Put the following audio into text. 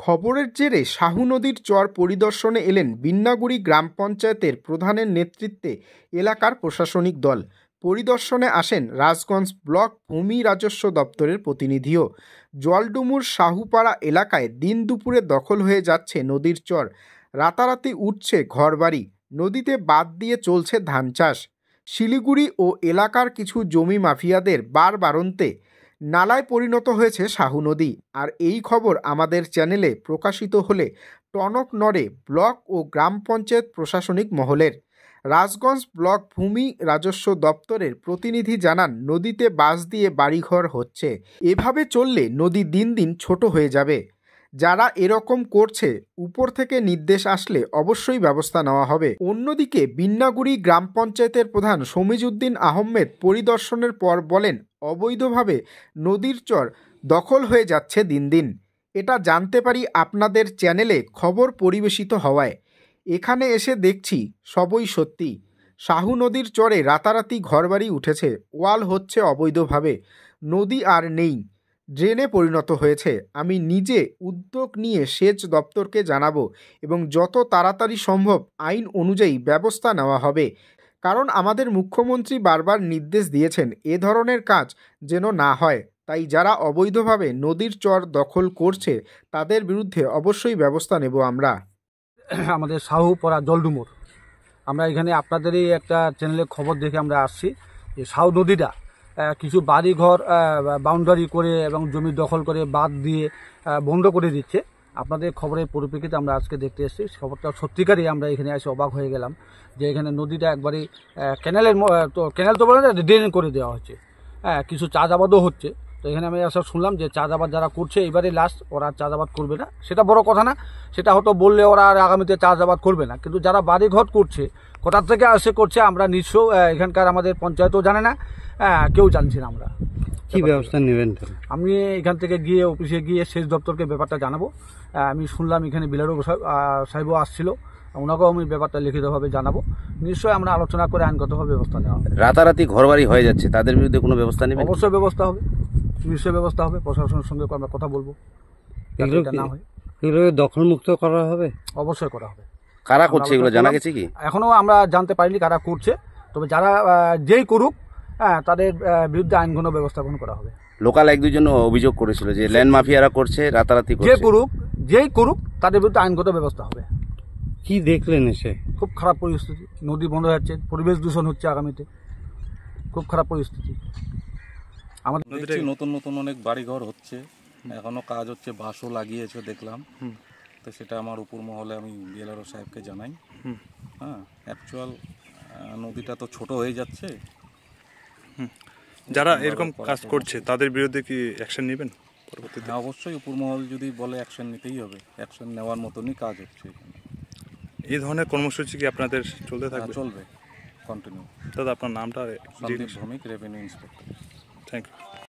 খবরের জেরে শাহু নদীর চর পরিদর্শনে এলেন বিন্নাগুড়ি গ্রাম পঞ্চায়েতের প্রধানের নেতৃত্বে এলাকার প্রশাসনিক দল। পরিদর্শনে আসেন রাজগঞ্জ ব্লক ভূমি রাজস্ব দপ্তরের প্রতিনিধিও। জলডুমুর শাহুপাড়া এলাকায় দিন দুপুরে দখল হয়ে যাচ্ছে নদীর চর, রাতারাতি উঠছে ঘরবাড়ি, নদীতে বাঁধ দিয়ে চলছে ধান চাষ। শিলিগুড়ি ও এলাকার কিছু জমি মাফিয়াদের বারবারন্তে নালায় পরিণত হয়েছে শাহু নদী। আর এই খবর আমাদের চ্যানেলে প্রকাশিত হলে টনক নড়ে ব্লক ও গ্রাম পঞ্চায়েত প্রশাসনিক মহলের। রাজগঞ্জ ব্লক ভূমি রাজস্ব দপ্তরের প্রতিনিধি জানান, নদীতে বাঁশ দিয়ে বাড়িঘর হচ্ছে। এভাবে চললে নদী দিন দিন ছোট হয়ে যাবে। যারা এরকম করছে, উপর থেকে নির্দেশ আসলে অবশ্যই ব্যবস্থা নেওয়া হবে। অন্যদিকে বিন্নাগুড়ি গ্রাম পঞ্চায়েতের প্রধান সমীজউদ্দিন আহমেদ পরিদর্শনের পর বলেন, অবৈধভাবে নদীর চর দখল হয়ে যাচ্ছে দিন দিন। এটা জানতে পারি আপনাদের চ্যানেলে খবর পরিবেশিত হওয়ায়। এখানে এসে দেখছি সবই সত্যি। শাহু নদীর চরে রাতারাতি ঘরবাড়ি উঠেছে, ওয়াল হচ্ছে অবৈধভাবে, নদী আর নেই, ড্রেনে পরিণত হয়েছে। আমি নিজে উদ্যোগ নিয়ে সেচ দপ্তরকে জানাবো এবং যত তাড়াতাড়ি সম্ভব আইন অনুযায়ী ব্যবস্থা নেওয়া হবে। কারণ আমাদের মুখ্যমন্ত্রী বারবার নির্দেশ দিয়েছেন এ ধরনের কাজ যেন না হয়। তাই যারা অবৈধভাবে নদীর চর দখল করছে তাদের বিরুদ্ধে অবশ্যই ব্যবস্থা নেব আমরা। আমাদের শাহুপাড়া জলডুমুর, আমরা এখানে আপনাদেরই একটা চ্যানেলে খবর দেখে আমরা আসছি যে শাহু নদীটা কিছু বাড়িঘর বাউন্ডারি করে এবং জমি দখল করে বাঁধ দিয়ে বন্ধ করে দিচ্ছে। আপনাদের খবরের পরিপ্রেক্ষিতে আমরা আজকে দেখতে এসেছি। খবরটা সত্যিকারই আমরা এখানে এসে অবাক হয়ে গেলাম যে এখানে নদীটা একবারই ক্যানেল তো বলে না, ড্রেন করে দেওয়া হচ্ছে। কিছু চাষাবাদও হচ্ছে। তো এখানে আমি আসলে শুনলাম যে চাষাবাদ যারা করছে এবারে লাস্ট, ওরা চাষাবাদ করবে না। সেটা বড় কথা না, সেটা হয়তো বললে ওরা আর আগামীতে চাষাবাদ করবে না। কিন্তু যারা বাড়িঘর করছে, কোথা থেকে আসে করছে আমরা নিশ্চয় এখানকার আমাদের পঞ্চায়েতও জানে না, কেউ জানছি না। আমরা কি ব্যবস্থা নেবেন? আমি এখান থেকে গিয়ে অফিসে গিয়ে সেচ দপ্তরকে ব্যাপারটা জানাবো। আমি শুনলাম এখানে বিলারও সাহেবও আসছিল, ওনাকেও আমি ব্যাপারটা লিখিতভাবে জানাবো। নিশ্চয়ই আমরা আলোচনা করে আইনগতভাবে ব্যবস্থা নেওয়া হবে। রাতারাতি ঘরবাড়ি হয়ে যাচ্ছে, তাদের বিরুদ্ধে কোনো ব্যবস্থা নেবেন? অবশ্যই ব্যবস্থা হবে, নিশ্চয়ই ব্যবস্থা হবে। প্রশাসনের সঙ্গে আমরা কথা বলবো, না হয় এগুলো দখল মুক্ত করা হবে। অবশ্যই করা হবে। কারা করছে এগুলো জানা গেছে কি? এখনো আমরা জানতে পারিনি কারা করছে, তবে যারা যেই করুক তাদের বিরুদ্ধে আইনগত ব্যবস্থা গ্রহণ করা হবে। লোকাল এক দুজন অভিযোগ করেছিল যে ল্যান্ড মাফিয়ারা করছে, রাতারাতি করছে। যেই করুক তাদের বিরুদ্ধে আইনগত ব্যবস্থা হবে। কি দেখলেন এসে? খুব খারাপ পরিস্থিতি, নদী বন্ধ হয়ে যাচ্ছে, পরিবেশ দূষণ হচ্ছে আগামীতে, খুব খারাপ পরিস্থিতি। আমাদের নতুন নতুন অনেক বাড়িঘর হচ্ছে, এখনো কাজ হচ্ছে, বাঁশও লাগিয়েছে দেখলাম। তো সেটা আমার উপর মহলে আমি বিএলআরও সাহেবকে জানাই। অ্যাকচুয়াল নদীটা তো ছোট হয়ে যাচ্ছে। যারা এরকম কাজ করছে তাদের বিরুদ্ধে কি অ্যাকশন নেবেন পরবর্তীতে? অবশ্যই উপর মহল যদি বলে অ্যাকশন নিতেই হবে, অ্যাকশন নেওয়ার মতনই কাজ হচ্ছে। এই ধরনের কর্মসূচি কি আপনাদের চলতে থাকবে? চলবে, কন্টিনিউ। দাদা আপনার নামটা? Sandip Bhowmik, revenue inspector. Thank you.